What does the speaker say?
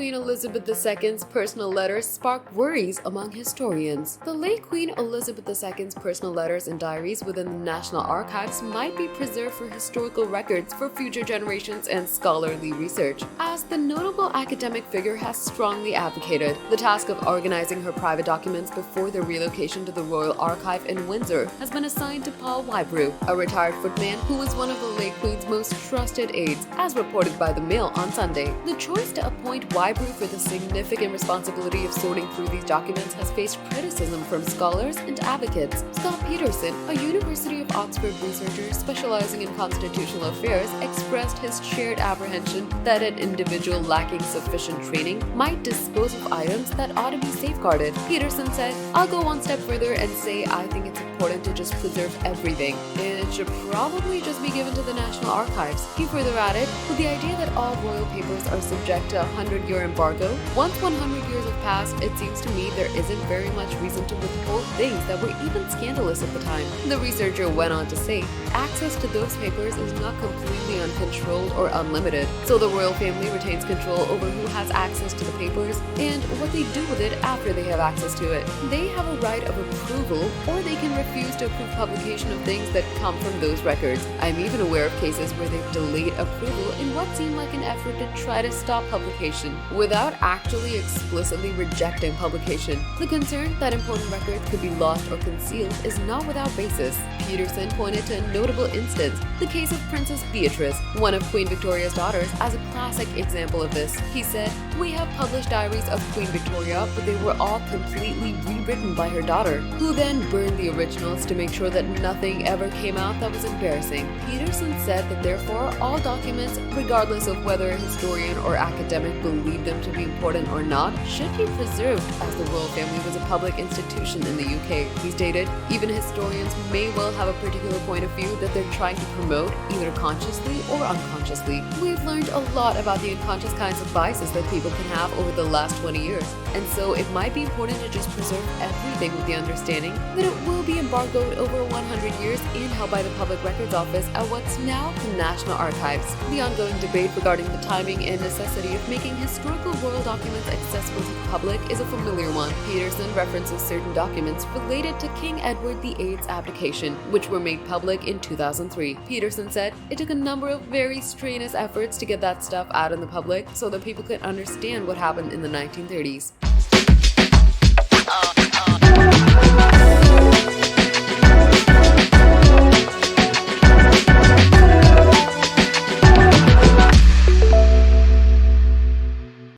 Queen Elizabeth II's personal letters spark worries among historians. The late Queen Elizabeth II's personal letters and diaries within the National Archives might be preserved for historical records for future generations and scholarly research. As the notable academic figure has strongly advocated, the task of organizing her private documents before their relocation to the Royal Archive in Windsor has been assigned to Whybrew, a retired footman who was one of the late Queen's most trusted aides, as reported by the Mail on Sunday. The choice to appoint Whybrew for the significant responsibility of sorting through these documents has faced criticism from scholars and advocates. Scott Peterson, a University of Oxford researcher specializing in constitutional affairs, expressed his shared apprehension that an individual lacking sufficient training might dispose of items that ought to be safeguarded. Peterson said, "I'll go one step further and say I think it's important to just preserve everything. It should probably just be given to the National Archives." He further added, with the idea that all royal papers are subject to a 100-year embargo, once 100 years have passed, it seems to me there isn't very much reason to withhold things that were even scandalous at the time. The researcher went on to say, access to those papers is not completely uncontrolled or unlimited, so the royal family retains control over who has access to the papers and what they do with it after they have access to it. They have a right of approval, or they can refuse to approve publication of things that come from those records. I'm even aware of cases where they've delayed approval in what seemed like an effort to try to stop publication, without actually explicitly rejecting publication. The concern that important records could be lost or concealed is not without basis. Peterson pointed to a notable instance, the case of Princess Beatrice, one of Queen Victoria's daughters, as a classic example of this. He said, "We have published diaries of Queen Victoria, but they were all completely rewritten by her daughter, who then burned the originals to make sure that nothing ever came out that was embarrassing." Peterson said that therefore all documents, regardless of whether a historian or academic believed them to be important or not, should be preserved, as the royal family was a public institution in the UK. He stated, "Even historians may well have a particular point of view that they're trying to promote, either consciously or unconsciously. We've learned a lot about the unconscious kinds of biases that people can have over the last 20 years, and so it might be important to just preserve everything with the understanding that it will be embargoed over 100 years and held by the Public Records Office at what's now the National Archives." The ongoing debate regarding the timing and necessity of making historical royal documents accessible to the public is a familiar one. Peterson references certain documents related to King Edward VIII's abdication, which were made public in 2003. Peterson said, "It took a number of very strenuous efforts to get that stuff out in the public so that people could understand what happened in the 1930s.